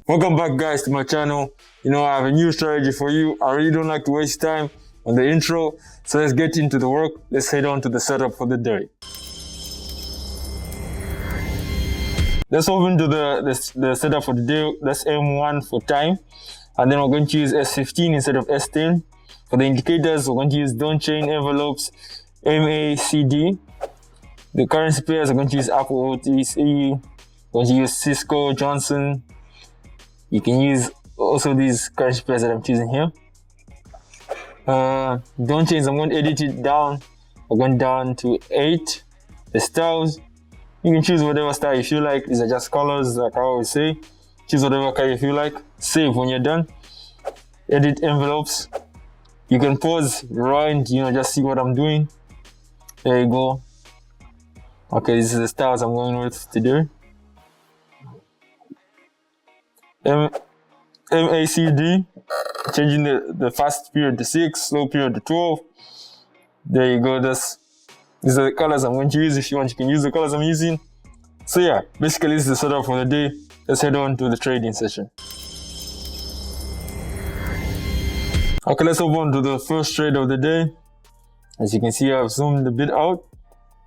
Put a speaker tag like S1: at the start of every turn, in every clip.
S1: Welcome back, guys, to my channel. I have a new strategy for you. I really don't like to waste time on the intro, so let's get into the work. Let's head on to the setup for the day. Let's move into the setup for the day. That's M1 for time, and then we're going to use S15 instead of S10. For the indicators, we're going to use Dawn Chain envelopes, MACD. The currency pairs are going to use Apple OTC. We're going to use Cisco, Johnson. You can use also these currency pairs that I'm choosing here. Dawn Chains, I'm going to edit it down. We're going down to 8. The styles, you can choose whatever style you feel like. These are just colors, like I always say. Choose whatever color you feel like. Save when you're done. Edit envelopes. You can pause, rewind, just see what I'm doing. There you go. Okay, this is the styles I'm going with today. MACD, changing the fast period to 6, slow period to 12. There you go. These are the colors I'm going to use. If you want, you can use the colors I'm using. So yeah, basically this is the setup for the day. Let's head on to the trading session. Okay, let's move on to the first trade of the day. As you can see, I've zoomed a bit out.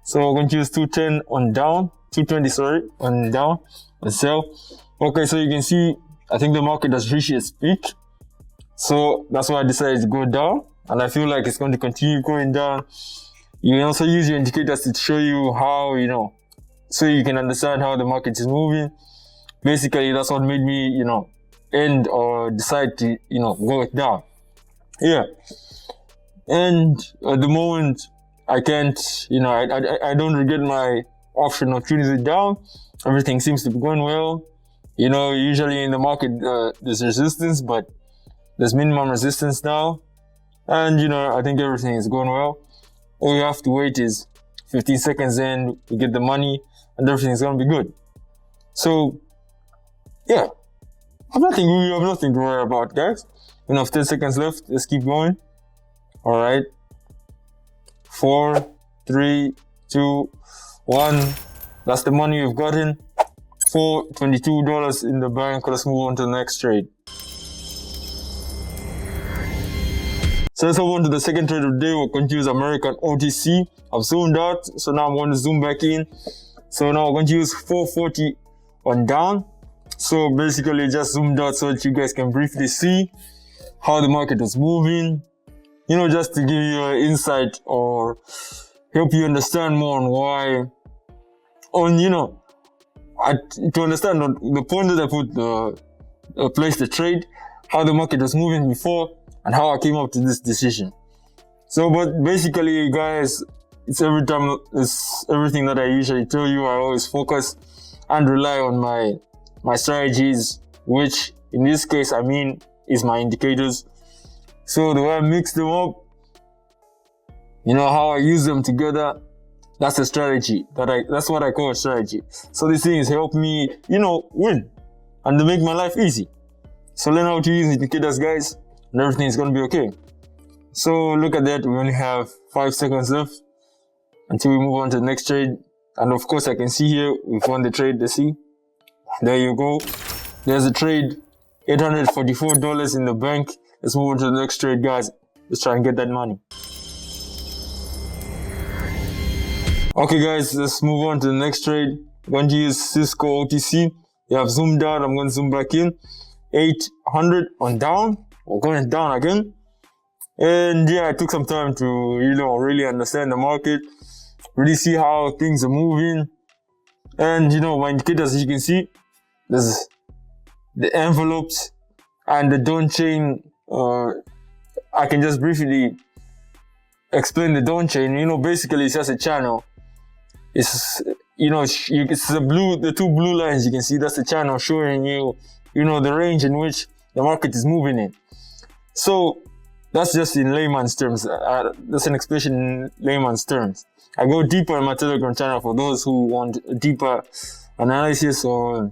S1: So we're going to use 210 on down, 220 on down, on sell. Okay, so you can see, I think the market has reached its peak. So that's why I decided to go down, and I feel like it's going to continue going down. You can also use your indicators to show you how, so you can understand how the market is moving. Basically, that's what made me, end or decide to, go down. Yeah. And at the moment, I can't, I don't regret my option of tuning it down. Everything seems to be going well. Usually in the market, there's resistance, but there's minimum resistance now. And, I think everything is going well. All you have to wait is 15 seconds in, we get the money, and everything's going to be good. So, yeah. We have nothing to worry about, guys. 10 seconds left. Let's keep going. All right. 4, 3, 2, 1. That's the money we've gotten. $22 in the bank. Let's move on to the next trade. So let's move on to the second trade of the day. We're going to use American OTC. I've zoomed out, so now I'm going to zoom back in. So now we're going to use 440 on down. So basically just zoomed out so that you guys can briefly see how the market was moving. Just to give you an insight or help you understand more on why, to understand the point that I put place the trade, how the market was moving before, and how I came up to this decision. So, but basically, guys, it's everything that I usually tell you. I always focus and rely on my strategies, which in this case, is my indicators. So the way I mix them up, how I use them together, that's a strategy. That's what I call a strategy. So these things help me, win and to make my life easy. So learn how to use indicators, guys, and everything is going to be okay. So look at that. We only have 5 seconds left until we move on to the next trade. And of course, I can see here, we've won the trade. Let's see. There you go. There's a trade. $844 in the bank. Let's move on to the next trade, guys. Let's try and get that money. Okay, guys, let's move on to the next trade. I'm going to use Cisco OTC. You have zoomed out. I'm going to zoom back in. 800 on down. We're going down again. And yeah, I took some time to, really understand the market, really see how things are moving. And, my indicators, as you can see, there's the envelopes and the Dawn Chain. I can just briefly explain the Dawn Chain. Basically it's just a channel. It's, it's the two blue lines you can see. That's the channel showing you, the range in which the market is moving in. So that's just in layman's terms. That's an explanation in layman's terms. I go deeper in my Telegram channel for those who want deeper analysis or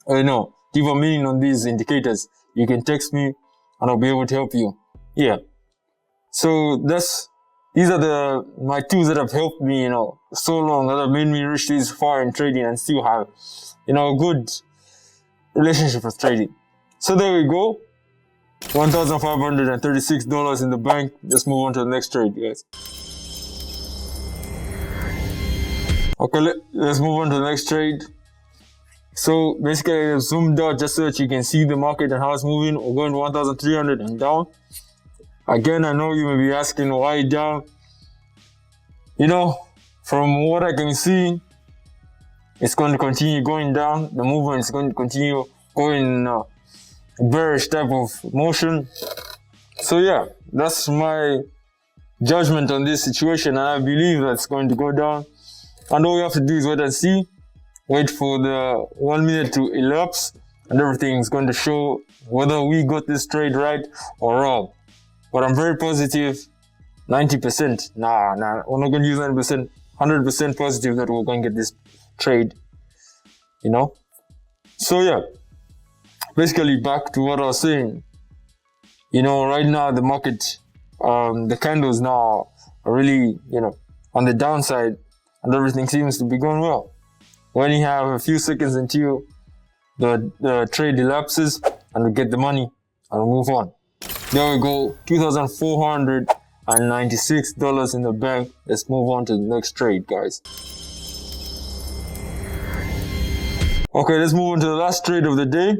S1: deeper meaning on these indicators. You can text me and I'll be able to help you. Yeah. So that's these are my tools that have helped me, so long, that have made me reach this far in trading and still have, a good relationship with trading. So there we go. $1,536 in the bank. Let's move on to the next trade, guys. Okay, let's move on to the next trade. So basically, I zoomed out just so that you can see the market and how it's moving. We're going to 1,300 and down. Again, I know you may be asking why down. From what I can see, it's going to continue going down. The movement is going to continue going bearish type of motion. So yeah, that's my judgment on this situation, and I believe that's going to go down. And all we have to do is wait and see. Wait for the 1 minute to elapse, and everything is going to show whether we got this trade right or wrong. But I'm very positive, 90%. Nah, we're not going to use 90%. 100% positive that we're going to get this trade. So yeah, basically back to what I was saying. Right now the market, the candles now are really, on the downside, and everything seems to be going well. When you have a few seconds until the trade elapses and we get the money and we move on. There we go, $2,496 in the bank. Let's move on to the next trade, guys. Okay, let's move on to the last trade of the day.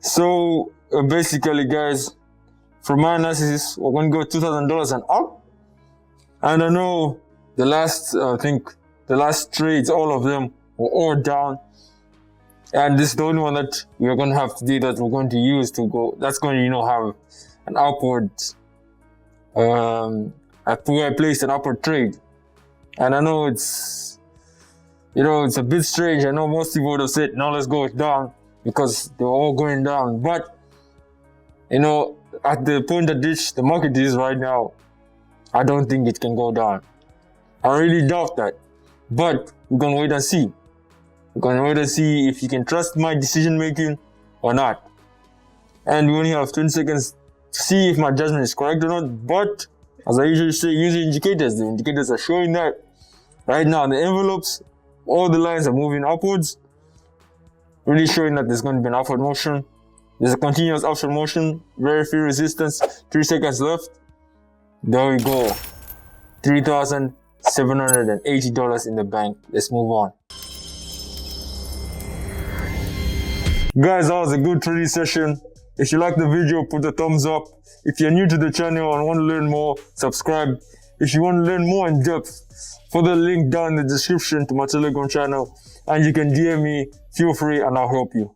S1: So basically, guys, from my analysis, we're going to go $2,000 and up. And I know the last trades, all of them were all down. And this is the only one that we're going to have today that we're going to use to go. That's going to, have an upward, I placed an upward trade. And I know it's a bit strange. I know most people would have said, no, let's go down because they're all going down. But, at the point at which the market is right now, I don't think it can go down. I really doubt that. But we're going to wait and see. We're going to wait and see if you can trust my decision making or not. And we only have 20 seconds to see if my judgment is correct or not. But as I usually say, use the indicators. The indicators are showing that right now the envelopes, all the lines are moving upwards, really showing that there's going to be an upward motion. There's a continuous upward motion, very few resistance, 3 seconds left. There we go, $3,780 in the bank. Let's move on. Guys, that was a good trading session. If you like the video, put a thumbs up. If you're new to the channel and want to learn more, subscribe. If you want to learn more in depth, follow the link down in the description to my Telegram channel, and you can DM me, feel free, and I'll help you.